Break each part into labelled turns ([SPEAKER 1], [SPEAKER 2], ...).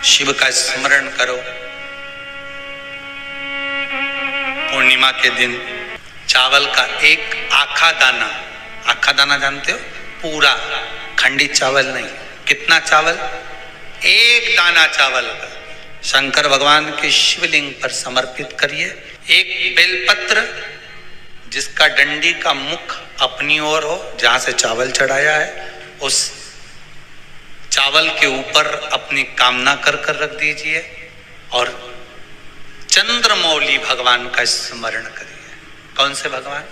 [SPEAKER 1] शिव का स्मरण करो। पूर्णिमा के दिन चावल का एक आखा दाना जानते हो, पूरा खंडित चावल नहीं, कितना चावल, एक दाना चावल का शंकर भगवान के शिवलिंग पर समर्पित करिए। एक बेलपत्र जिसका डंडी का मुख अपनी ओर हो, जहां से चावल चढ़ाया है, उस चावल के ऊपर अपनी कामना कर रख दीजिए और चंद्रमौली भगवान का स्मरण करिए। कौन से भगवान?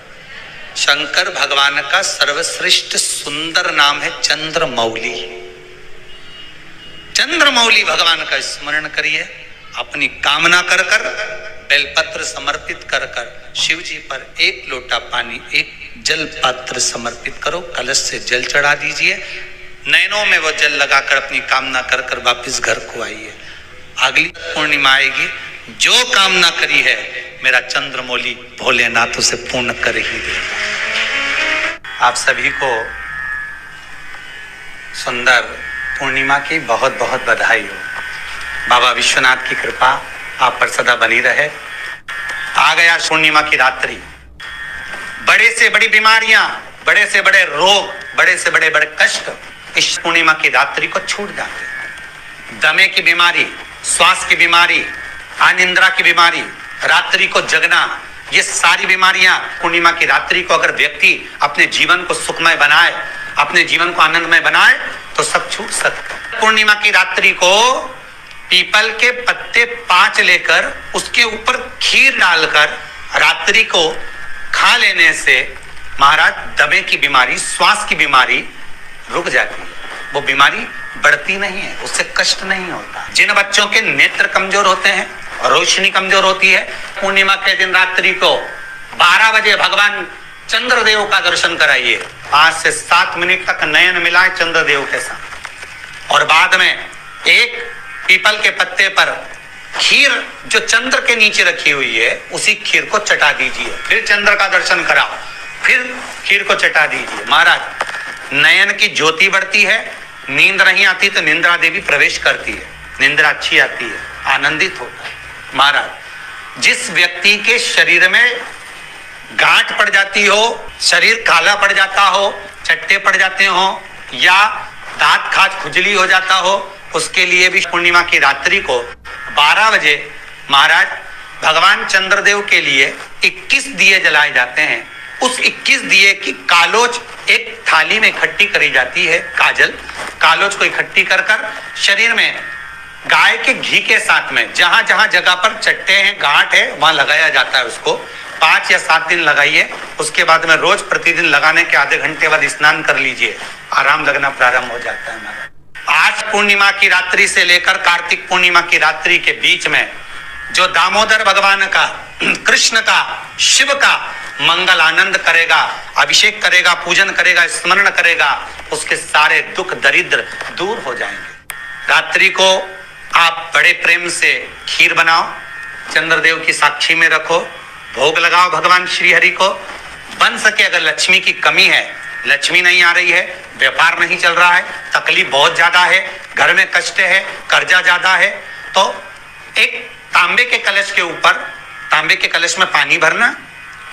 [SPEAKER 1] शंकर भगवान का सर्वश्रेष्ठ सुंदर नाम है चंद्रमौली। चंद्रमौली भगवान का स्मरण करिए। अपनी कामना कर बेलपत्र समर्पित कर शिव जी पर एक लोटा पानी, एक जल पात्र समर्पित करो, कलश से जल चढ़ा दीजिए। नैनों में वो जल लगाकर अपनी कामना कर वापिस घर को आइए। अगली पूर्णिमा आएगी, जो कामना करी है मेरा चंद्रमौली भोलेनाथ उसे पूर्ण कर ही देगा। आप सभी को सुंदर पूर्णिमा की बहुत बहुत बधाई हो। बाबा विश्वनाथ की कृपा आप पर सदा बनी रहे। आ गया पूर्णिमा की रात्रि। बड़े से बड़ी बीमारियां, बड़े से बड़े रोग, बड़े से बड़े कष्ट इस पूर्णिमा की रात्रि को छूट जाते हैं। दमे की बीमारी, श्वास की बीमारी, अनिद्रा की बीमारी, रात्रि को जगना, ये सारी बीमारियां पूर्णिमा की रात्रि को अगर व्यक्ति अपने जीवन को सुखमय बनाए, अपने जीवन को आनंदमय बनाए तो सब छूट सकता है। पूर्णिमा की रात्रि को पीपल के पत्ते 5 लेकर उसके ऊपर खीर डालकर रात्रि को खा लेने से महाराज दमे की बीमारी, श्वास की बीमारी रुक जाती है। वो बीमारी बढ़ती नहीं है, उससे कष्ट नहीं होता। जिन बच्चों के नेत्र कमजोर होते हैं, रोशनी कमजोर होती है, पूर्णिमा के दिन रात्रि को 12 बजे भगवान चंद्रदेव का दर्शन कराइए। 5 से 7 मिनट तक नयन मिलाए चंद्रदेव के साथ और बाद में एक पीपल के पत्ते पर खीर जो चंद्र के नीचे रखी हुई है उसी खीर को चटा दीजिए। फिर चंद्र का दर्शन कराओ, फिर खीर को चटा दीजिए। महाराज नयन की ज्योति बढ़ती है, नींद नहीं आती तो निंद्रा देवी प्रवेश करती है, निंद्रा अच्छी आती है, आनंदित होता है। महाराज जिस व्यक्ति के शरीर में गांठ पड़ जाती हो, शरीर काला पड़ जाता हो, चट्टे पड़ जाते हो या दांत खाज खुजली हो जाता हो, उसके लिए भी पूर्णिमा की रात्रि को 12 बजे महाराज भगवान चंद्रदेव के लिए 21 दिए जलाए जाते हैं। उस 21 दिए की कालोच एक थाली में इकट्ठी करी जाती है। कालोच को इकट्ठी कर शरीर में गाय के घी के साथ में जहां जहां जगह पर चट्टे हैं, गांठ है, वहां लगाया जाता है। उसको 5 या 7 दिन लगाइए। उसके बाद में रोज प्रतिदिन लगाने के आधे घंटे बाद स्नान कर लीजिए, आराम लगना प्रारंभ हो जाता है। आज पूर्णिमा की रात्रि से लेकर कार्तिक पूर्णिमा की रात्रि के बीच में जो दामोदर भगवान का, कृष्ण का, शिव का मंगल आनंद करेगा, अभिषेक करेगा, पूजन करेगा, स्मरण करेगा, उसके सारे दुख दरिद्र दूर हो जाएंगे। रात्रि को आप बड़े प्रेम से खीर बनाओ, चंद्रदेव की साक्षी में रखो, भोग लगाओ भगवान श्री हरि को। बन सके अगर लक्ष्मी की कमी है, लक्ष्मी नहीं आ रही है, व्यापार नहीं चल रहा है, तकलीफ बहुत ज्यादा है, घर में कष्ट है, कर्जा ज्यादा है, तो एक तांबे के कलश के ऊपर, तांबे के कलश में पानी भरना,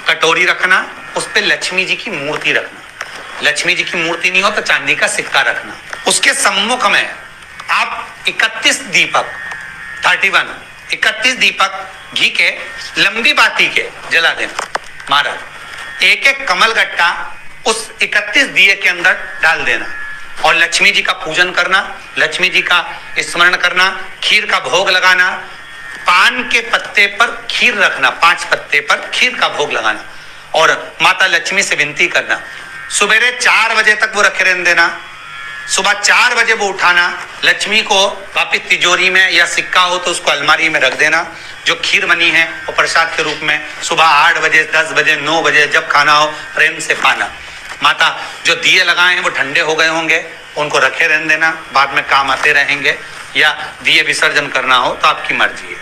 [SPEAKER 1] कटोरी रखना, उस पे लक्ष्मी जी की मूर्ति रखना। लक्ष्मी जी की मूर्ति नहीं हो तो चांदी का सिक्का रखना। उसके सम्मुख में आप 31 दीपक घी के लंबी बाती के जला देना। महाराज एक एक कमल गट्टा उस 31 दिए के अंदर डाल देना और लक्ष्मी जी का पूजन करना, लक्ष्मी जी का स्मरण करना, खीर का भोग लगाना, पान के पत्ते पर खीर रखना, 5 पत्ते पर खीर का भोग लगाना और माता लक्ष्मी से विनती करना। सुबेरे 4 बजे तक वो रखे रहने देना, सुबह 4 बजे वो उठाना, लक्ष्मी को वापिस तिजोरी में या सिक्का हो तो उसको अलमारी में रख देना। जो खीर बनी है वो प्रसाद के रूप में सुबह 8 बजे, 10 बजे, 9 बजे जब खाना हो प्रेम से खाना। माता जो दिए लगाए हैं वो ठंडे हो गए होंगे, उनको रखे रहने देना, बाद में काम आते रहेंगे, या दिए विसर्जन करना हो तो आपकी मर्जी है।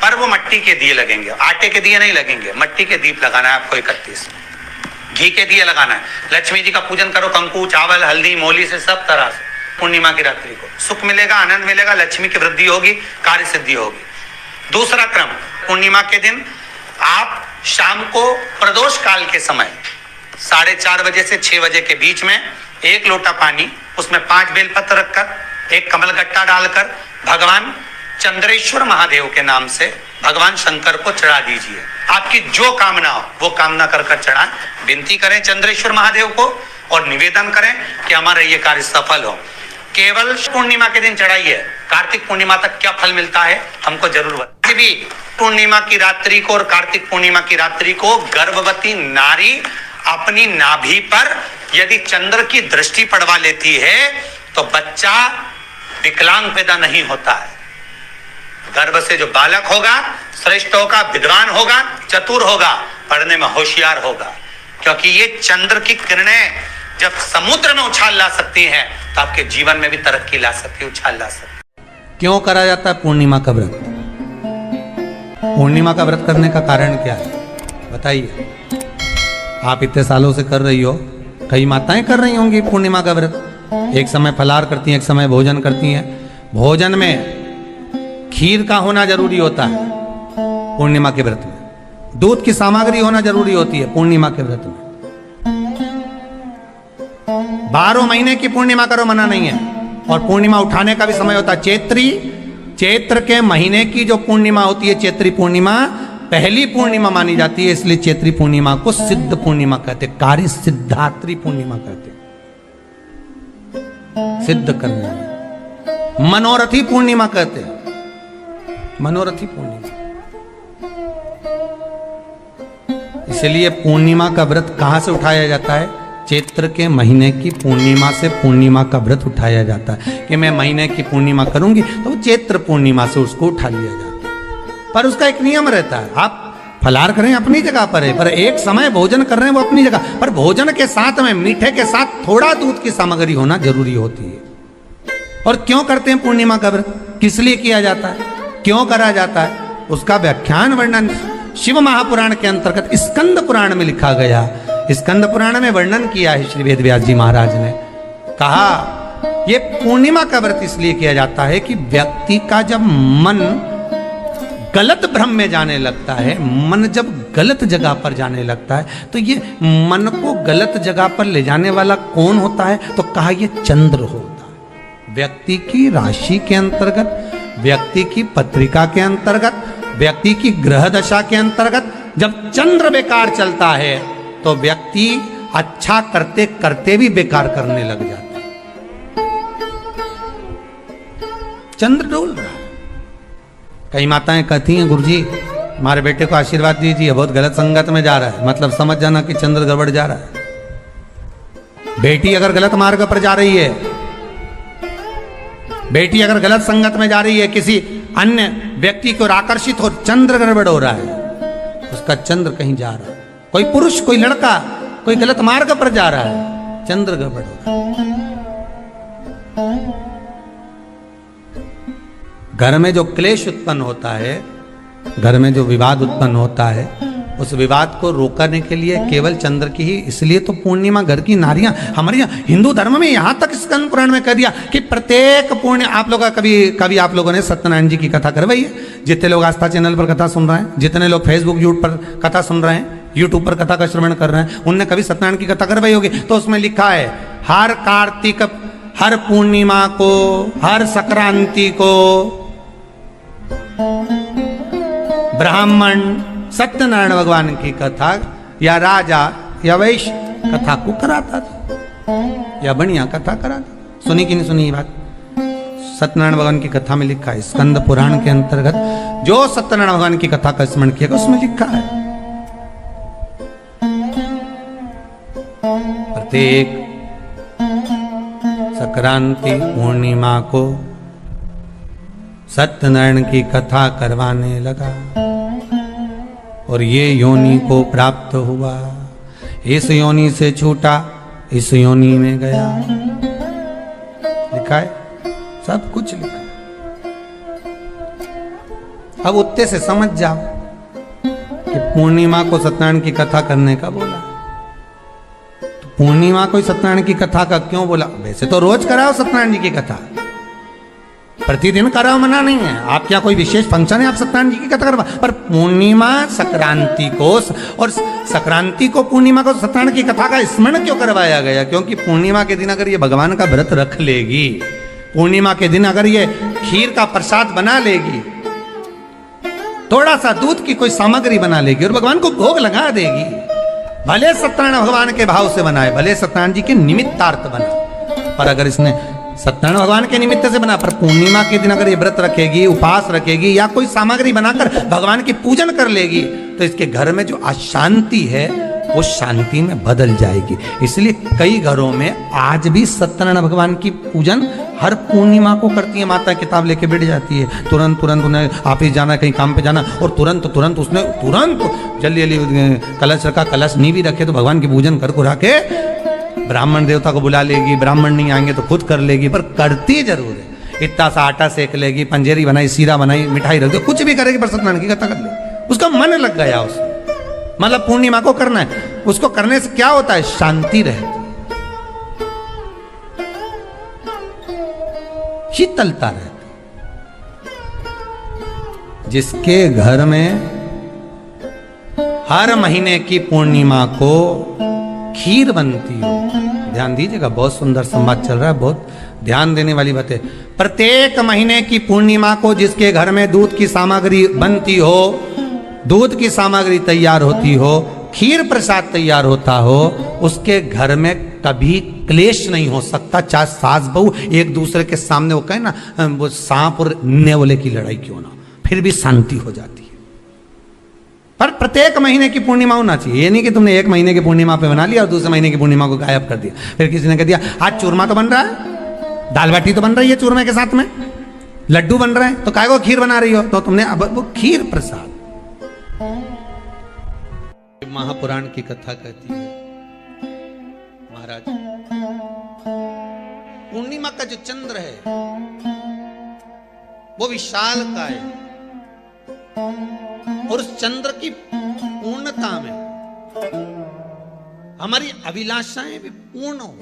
[SPEAKER 1] पर वो मिट्टी के दिए लगेंगे, आटे के दिए नहीं लगेंगे, मिट्टी के दीप लगाना है आपको। 31 घी के दिए लगाना है। लक्ष्मी जी का पूजन करो, कंकु, चावल, हल्दी, मोली से सब तरह से पूर्णिमा की रात्रि को सुख मिलेगा, आनंद मिलेगा, लक्ष्मी की वृद्धि होगी, कार्य सिद्धि होगी। दूसरा क्रम, पूर्णिमा के दिन आप शाम को प्रदोष काल के समय 4:30 बजे से 6 बजे के बीच में 1 लोटा पानी, उसमें 5 बेलपत्र रखकर, 1 कमलगट्टा डालकर भगवान चंद्रेश्वर महादेव के नाम से भगवान शंकर को चढ़ा दीजिए। आपकी जो कामना हो वो कामना कर कर चढ़ाएं, विनती करें चंद्रेश्वर महादेव को और निवेदन करें कि हमारा ये कार्य सफल हो। केवल पूर्णिमा के दिन चढ़ाइए, कार्तिक पूर्णिमा तक क्या फल मिलता है हमको जरूर बताइए। भी पूर्णिमा की रात्रि को और कार्तिक पूर्णिमा की रात्रि को गर्भवती नारी अपनी नाभि पर यदि चंद्र की दृष्टि पड़वा लेती है तो बच्चा विकलांग पैदा नहीं होता है। गर्भ से जो बालक होगा श्रेष्ठ होगा, विद्वान होगा, चतुर होगा, पढ़ने में होशियार होगा, क्योंकि ये चंद्र की किरणें जब समुद्र में उछाल ला सकती हैं तो आपके जीवन में भी तरक्की ला सकती है, उछाल ला सकती है।
[SPEAKER 2] क्यों करा जाता है पूर्णिमा का व्रत? पूर्णिमा का व्रत करने का कारण क्या है बताइए? आप इतने सालों से कर रही हो, कई माताएं कर रही होंगी पूर्णिमा का व्रत। एक समय फलाहार करती हैं, एक समय भोजन करती हैं। भोजन में खीर का होना जरूरी होता है पूर्णिमा के व्रत में। दूध की सामग्री होना जरूरी होती है पूर्णिमा के व्रत में। 12 महीने की पूर्णिमा करो, मना नहीं है। और पूर्णिमा उठाने का भी समय होता है चैत्री। चैत्र के महीने की जो पूर्णिमा होती है, चैत्री पूर्णिमा पहली पूर्णिमा मानी जाती है, इसलिए चैत्री पूर्णिमा को सिद्ध पूर्णिमा कहते, कार्य सिद्धात्री पूर्णिमा कहते, सिद्ध करने में। मनोरथी पूर्णिमा कहते हैं, मनोरथी पूर्णिमा। इसलिए पूर्णिमा का व्रत कहां से उठाया जाता है? चैत्र के महीने की पूर्णिमा से पूर्णिमा का व्रत उठाया जाता है कि मैं महीने की पूर्णिमा करूंगी तो चैत्र पूर्णिमा से उसको उठा लिया जाता है। पर उसका एक नियम रहता है, आप फलाहार करें अपनी जगह पर है, पर एक समय भोजन कर रहे हैं वो अपनी जगह पर। भोजन के साथ में मीठे के साथ थोड़ा दूध की सामग्री होना जरूरी होती है। और क्यों करते हैं पूर्णिमा का व्रत? किस लिए किया जाता है, क्यों करा जाता है? उसका व्याख्यान वर्णन शिव महापुराण के अंतर्गत स्कंद पुराण में लिखा गया। स्कंद पुराण में वर्णन किया है श्री वेद व्यास जी महाराज ने। कहा ये पूर्णिमा का व्रत इसलिए किया जाता है कि व्यक्ति का जब मन गलत भ्रम में जाने लगता है, मन जब गलत जगह पर जाने लगता है, तो ये मन को गलत जगह पर ले जाने वाला कौन होता है? तो कहा ये चंद्र होता है। व्यक्ति की राशि के अंतर्गत, व्यक्ति की पत्रिका के अंतर्गत, व्यक्ति की ग्रह दशा के अंतर्गत जब चंद्र बेकार चलता है तो व्यक्ति अच्छा करते करते भी बेकार करने लग जाता है। चंद्र डोल रहा है। कई माताएं कहती हैं गुरुजी हमारे बेटे को आशीर्वाद दीजिए, बहुत गलत संगत में जा रहा है। मतलब समझ जाना कि चंद्र गड़बड़ जा रहा है। बेटी अगर गलत मार्ग पर जा रही है, बेटी अगर गलत संगत में जा रही है, किसी अन्य व्यक्ति को आकर्षित हो, चंद्र गड़बड़ हो रहा है, उसका चंद्र कहीं जा रहा है। कोई पुरुष, कोई लड़का, कोई गलत मार्ग पर जा रहा है, चंद्र गड़बड़ हो रहा है। घर में जो क्लेश उत्पन्न होता है, घर में जो विवाद उत्पन्न होता है, उस विवाद को रोकने के लिए केवल चंद्र की ही, इसलिए तो पूर्णिमा घर की नारियां हमारे यहाँ हिंदू धर्म में यहां तक स्कंद पुराण में कह दिया कि प्रत्येक पूर्ण, आप लोग कभी आप लोगों ने सत्यनारायण जी की कथा करवाई है? जितने लोग आस्था चैनल पर कथा सुन रहे हैं, जितने लोग फेसबुक यूट्यूब पर कथा सुन रहे हैं, यूट्यूब पर कथा का श्रवण कर रहे हैं, उनने कभी सत्यनारायण की कथा करवाई होगी। तो उसमें लिखा है हर कार्तिक, हर पूर्णिमा को, हर संक्रांति को ब्राह्मण सत्यनारायण भगवान की कथा या राजा या वैश्य कथा को कराता था या बढ़िया कथा कराता। सुनी कि नहीं सुनी ये बात? सत्यनारायण भगवान की कथा में लिखा है, स्कंद पुराण के अंतर्गत जो सत्यनारायण भगवान की कथा का स्मरण किया उसमें लिखा है प्रत्येक संक्रांति पूर्णिमा को सत्यनारायण की कथा करवाने लगा और ये योनि को प्राप्त हुआ, इस योनि से छूटा, इस योनि में गया। लिखा है, सब कुछ लिखा है। अब उत्ते से समझ जाओ कि पूर्णिमा को सत्यनारायण की कथा करने का बोला, तो पूर्णिमा कोई सत्यनारायण की कथा का क्यों बोला? वैसे तो रोज कराओ सत्यनारायण जी की कथा, प्रतिदिन कराओ, मना नहीं है। आप क्या कोई विशेष फंक्शन है आप सत्यनारायण जी की कथा करवा, पर पूर्णिमा संक्रांति को और संक्रांति को पूर्णिमा को सत्यनारायण की कथा का स्मरण क्यों करवाया गया? क्योंकि पूर्णिमा के दिन अगर ये भगवान का व्रत रख लेगी, पूर्णिमा के दिन अगर ये खीर का प्रसाद बना लेगी, थोड़ा सा दूध की कोई सामग्री बना लेगी और भगवान को भोग लगा देगी, भले सत्यनारायण भगवान के भाव से बनाए, भले सत्यनारायण जी के निमित्तार्थ बनाए, पर अगर इसने सत्यनारायण भगवान के निमित्त से बना, पर पूर्णिमा के दिन अगर ये व्रत रखेगी, उपवास रखेगी या कोई सामग्री बनाकर भगवान की पूजन कर लेगी, तो इसके घर में जो अशांति है वो शांति में बदल जाएगी। इसलिए कई घरों में आज भी सत्यनारायण भगवान की पूजन हर पूर्णिमा को करती है। माता किताब लेके बैठ जाती है, तुरंत उन्हें ऑफिस जाना, कहीं काम पे जाना, और तुरंत उसने जल्दी कलश रखा, कलश नहीं भी रखे तो भगवान की पूजन कर कुरा के ब्राह्मण देवता को बुला लेगी, ब्राह्मण नहीं आएंगे तो खुद कर लेगी, पर करती जरूर है। इतना सा आटा सेक लेगी, पंजेरी बनाई, सीरा बनाई, मिठाई रख दो, कुछ भी करेगी पर सत्यनारायण की कथा कर लेगी। उसका मन लग गया उसमें, मतलब पूर्णिमा को करना है। उसको करने से क्या होता है? शांति रहती, शीतलता रहती। जिसके घर में हर महीने की पूर्णिमा को खीर बनती हो, ध्यान दीजिएगा, बहुत सुंदर संवाद चल रहा है, बहुत ध्यान देने वाली बात है। प्रत्येक महीने की पूर्णिमा को जिसके घर में दूध की सामग्री बनती हो, दूध की सामग्री तैयार होती हो, खीर प्रसाद तैयार होता हो, उसके घर में कभी क्लेश नहीं हो सकता। चाहे सास बहू एक दूसरे के सामने वो कहे ना, वो सांप और नेवले की लड़ाई क्यों ना, फिर भी शांति हो जाती है। पर प्रत्येक महीने की पूर्णिमा होना चाहिए। ये नहीं कि तुमने एक महीने की पूर्णिमा पे बना लिया और दूसरे महीने की पूर्णिमा को गायब कर दिया। फिर किसी ने कह दिया आज चूरमा तो बन रहा है, दाल बाटी तो बन रही है चूरमे के साथ में, लड्डू बन रहे हैं, तो काय को खीर बना रही हो? तो तुमने अब वो खीर प्रसाद। महापुराण की कथा कहती है, महाराज पूर्णिमा का जो चंद्र है वो विशाल का है, और उस चंद्र की पूर्णता में हमारी अभिलाषाएं भी पूर्ण हो।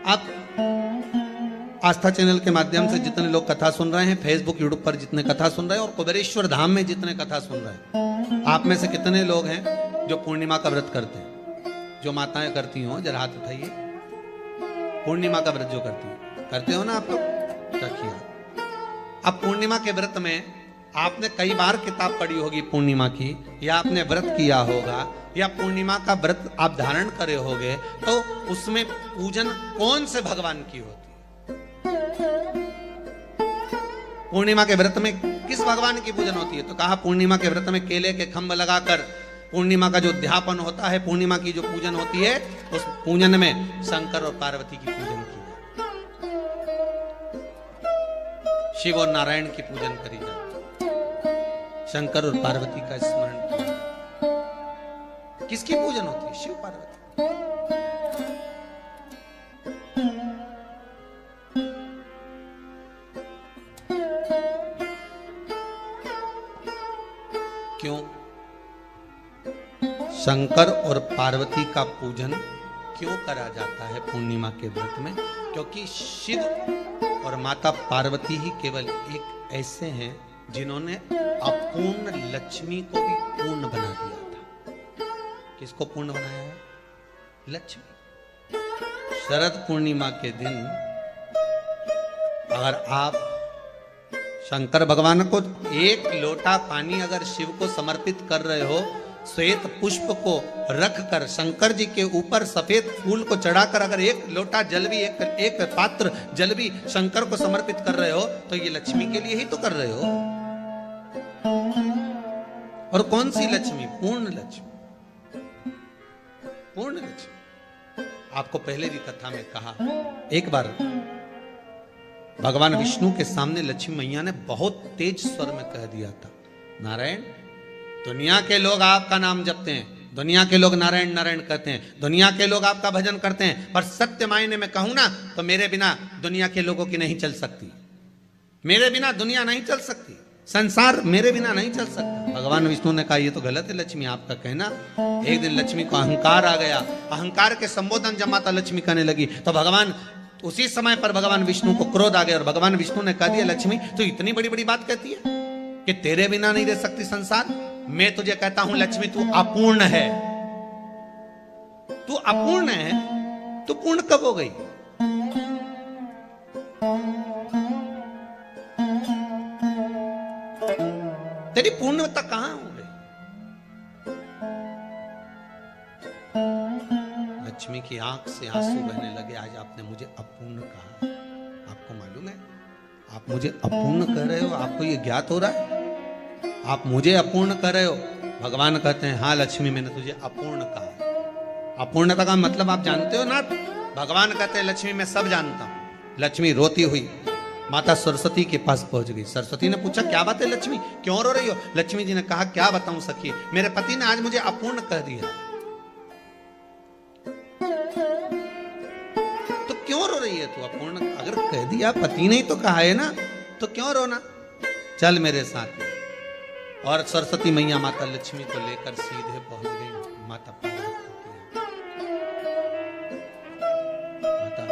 [SPEAKER 2] आप आस्था चैनल के माध्यम से जितने लोग कथा सुन रहे हैं, फेसबुक यूट्यूब पर जितने कथा सुन रहे हैं, और कुबेरेश्वर धाम में जितने कथा सुन रहे हैं, आप में से कितने लोग हैं जो पूर्णिमा का व्रत करते हैं? जो माताएं करती हो जरा हाथ उठाइए। पूर्णिमा का व्रत जो करते हो ना आप लोग, रखिए। अब पूर्णिमा के व्रत में आपने कई बार किताब पढ़ी होगी पूर्णिमा की, या आपने व्रत किया होगा, या पूर्णिमा का व्रत आप धारण करे होगे, तो उसमें पूजन कौन से भगवान की होती है? पूर्णिमा के व्रत में किस भगवान की पूजन होती है? तो कहा पूर्णिमा के व्रत में केले के खंभ लगाकर पूर्णिमा का जो अध्यापन होता है, पूर्णिमा की जो पूजन होती है, उस पूजन में शंकर और पार्वती की पूजन की जाती है, शिव और नारायण की पूजन करी जाती है, शंकर और पार्वती का स्मरण किया जाता है। किसकी पूजन होती है? शिव पार्वती। क्यों शंकर और पार्वती का पूजन क्यों करा जाता है पूर्णिमा के व्रत में? क्योंकि शिव और माता पार्वती ही केवल एक ऐसे हैं जिन्होंने अपूर्ण लक्ष्मी को भी पूर्ण बना दिया था। किसको पूर्ण बनाया है? लक्ष्मी। शरद पूर्णिमा के दिन अगर आप शंकर भगवान को एक लोटा पानी अगर शिव को समर्पित कर रहे हो, श्वेत पुष्प को रखकर शंकर जी के ऊपर सफेद फूल को चढ़ाकर अगर एक लोटा जल भी, एक पात्र जल भी शंकर को समर्पित कर रहे हो, तो ये लक्ष्मी के लिए ही तो कर रहे हो। और कौन सी लक्ष्मी? पूर्ण लक्ष्मी। पूर्ण लक्ष्मी। आपको पहले भी कथा में कहा, एक बार भगवान विष्णु के सामने लक्ष्मी मैया ने बहुत तेज स्वर में कह दिया था, नारायण, दुनिया के लोग आपका नाम जपते हैं, दुनिया के लोग नारायण नारायण कहते हैं, दुनिया के लोग आपका भजन करते हैं, पर सत्य मायने में कहूं ना तो मेरे बिना दुनिया के लोगों की नहीं चल सकती। मेरे बिना दुनिया नहीं चल सकती, संसार मेरे बिना नहीं चल सकता। भगवान विष्णु ने कहा ये तो गलत है लक्ष्मी आपका कहना। एक दिन लक्ष्मी को अहंकार आ गया, अहंकार के संबोधन जब माता लक्ष्मी करने लगी तो भगवान उसी समय पर भगवान विष्णु को क्रोध आ गया और भगवान विष्णु ने कह दिया लक्ष्मी तो इतनी बड़ी बड़ी बात कहती है कि तेरे बिना नहीं रह सकती संसार। मैं तुझे कहता हूं लक्ष्मी तू अपूर्ण है, तू अपूर्ण है, तू पूर्ण कब हो गई? तेरी पूर्णता कहां हो गई? लक्ष्मी की आंख से आंसू बहने लगे। आज आपने मुझे अपूर्ण कहा, आपको मालूम है आप मुझे अपूर्ण कह रहे हो? आपको ये ज्ञात हो रहा है आप मुझे अपूर्ण कह रहे हो? भगवान कहते हैं हाँ लक्ष्मी मैंने तुझे अपूर्ण कहा। अपूर्णता का मतलब आप जानते हो ना? भगवान कहते हैं लक्ष्मी मैं सब जानता हूं। लक्ष्मी रोती हुई माता सरस्वती के पास पहुंच गई। सरस्वती ने पूछा क्या बात है लक्ष्मी, क्यों रो रही हो? लक्ष्मी जी ने कहा क्या बताऊं सखी, मेरे पति ने आज मुझे अपूर्ण कह दिया। तो क्यों रो रही है तू? अपूर्ण अगर कह दिया, पति ने ही तो कहा है ना, तो क्यों रोना? चल मेरे साथ में। और सरस्वती मैया माता लक्ष्मी को लेकर सीधे पहुंच गई माता पार्वती के यहाँ। माता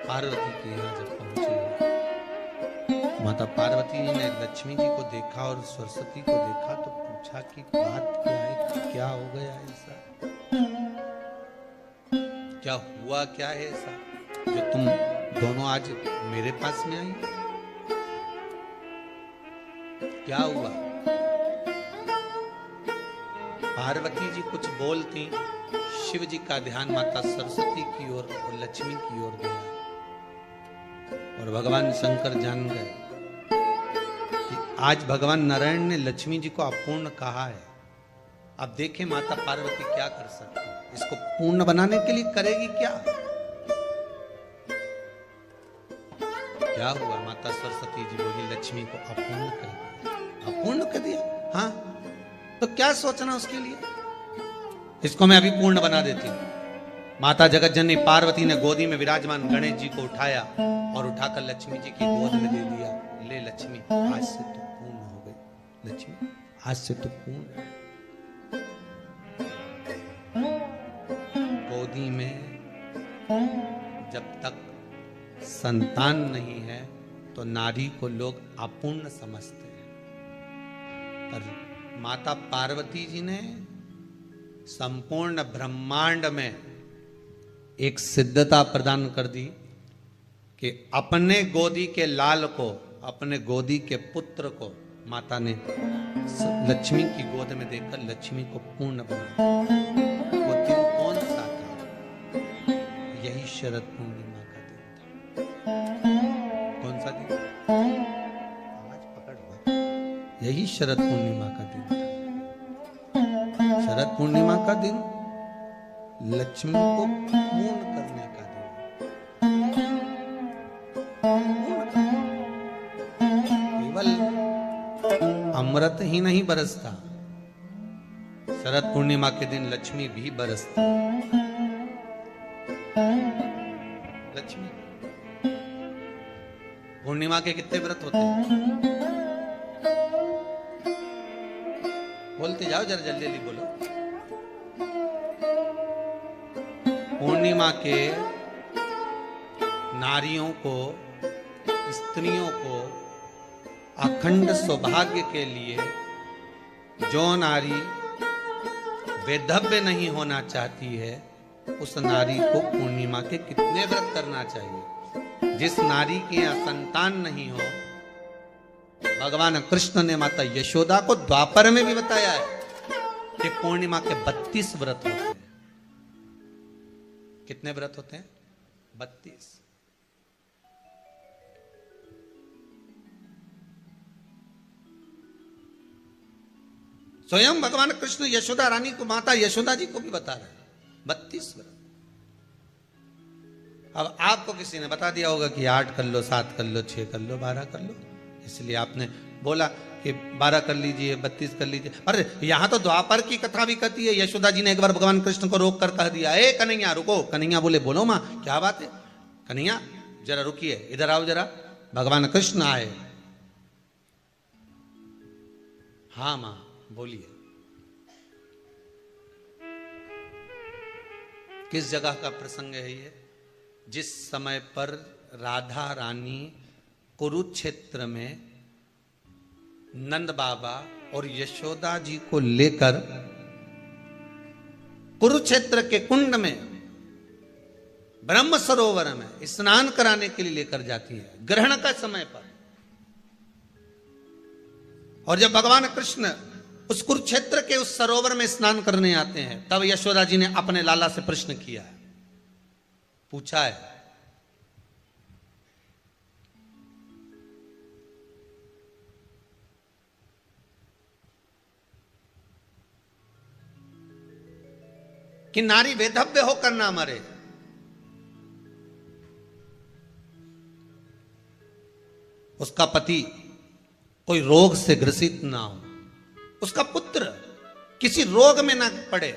[SPEAKER 2] पार्वती के यहाँ जब पहुंची, माता पार्वती ने लक्ष्मी जी को देखा और सरस्वती को देखा तो पूछा कि बात क्या है, क्या हो गया ऐसा, क्या हुआ, क्या है ऐसा जो तुम दोनों आज मेरे पास में आई? क्या हुआ? पार्वती जी कुछ बोलती, शिव जी का ध्यान माता सरस्वती की ओर और लक्ष्मी की ओर गया और भगवान शंकर जान गए कि आज भगवान नारायण ने लक्ष्मी जी को अपूर्ण कहा है। अब देखें माता पार्वती क्या कर सकती है, इसको पूर्ण बनाने के लिए करेगी क्या? क्या हुआ? माता सरस्वती जी बोली लक्ष्मी को अपूर्ण कर दिया। अपूर्ण कर दिया? हाँ, तो क्या सोचना उसके लिए, इसको मैं अभी पूर्ण बना देती हूं। माता जगत जननी पार्वती ने गोदी में विराजमान गणेश जी को उठाया और उठाकर लक्ष्मी जी की गोद में दे दिया। ले लक्ष्मी, आज से तो पूर्ण हो गई। लक्ष्मी आज से तो पूर्ण। गोदी में जब तक संतान नहीं है तो नारी को लोग अपूर्ण समझते हैं, पर माता पार्वती जी ने संपूर्ण ब्रह्मांड में एक सिद्धता प्रदान कर दी कि अपने गोदी के लाल को, अपने गोदी के पुत्र को माता ने लक्ष्मी की गोद में देकर लक्ष्मी को पूर्ण बना। वो दिन कौन सा था? यही शरद पूर्णिमा का दिन था। कौन सा दिन? आवाज पकड़ हुआ। यही शरद पूर्णिमा का दिन था। शरद पूर्णिमा का दिन लक्ष्मी को पूर्ण करने का दिन। केवल अमृत ही नहीं बरसता, शरद पूर्णिमा के दिन लक्ष्मी भी बरसती। लक्ष्मी पूर्णिमा के कितने व्रत होते हैं? बोलते जाओ, जरा जल्दी जल्दी बोलो। पूर्णिमा के नारियों को, स्त्रियों को अखंड सौभाग्य के लिए, जो नारी वैधव्य नहीं होना चाहती है उस नारी को पूर्णिमा के कितने व्रत करना चाहिए? जिस नारी के यहाँ संतान नहीं हो, भगवान कृष्ण ने माता यशोदा को द्वापर में भी बताया है कि पूर्णिमा के 32 व्रत होते हैं। कितने व्रत होते हैं? 32। स्वयं भगवान कृष्ण यशोदा रानी को, माता यशोदा जी को भी बता रहे हैं 32 व्रत। अब आपको किसी ने बता दिया होगा कि 8 कर लो, 7 कर लो, 6 कर लो, 12 कर लो, इसलिए आपने बोला कि 12 कर लीजिए, 32 कर लीजिए। अरे यहां तो द्वापर की कथा भी कहती है। यशोदा जी ने एक बार भगवान कृष्ण को रोक कर कह दिया, ए कन्हैया रुको। कन्हैया बोले बोलो मां क्या बात है? कन्हैया जरा रुकिए, इधर आओ जरा। भगवान कृष्ण आए। हाँ मां बोलिए, किस जगह का प्रसंग है ये? जिस समय पर राधा रानी कुरुक्षेत्र में नंद बाबा और यशोदा जी को लेकर कुरुक्षेत्र के कुंड में, ब्रह्म सरोवर में स्नान कराने के लिए लेकर जाती है, ग्रहण का समय पर। और जब भगवान कृष्ण उस कुरुक्षेत्र के उस सरोवर में स्नान करने आते हैं, तब यशोदा जी ने अपने लाला से प्रश्न किया है, पूछा है कि नारी वेधव्य होकर ना मरे, उसका पति कोई रोग से ग्रसित ना हो, उसका पुत्र किसी रोग में ना पड़े,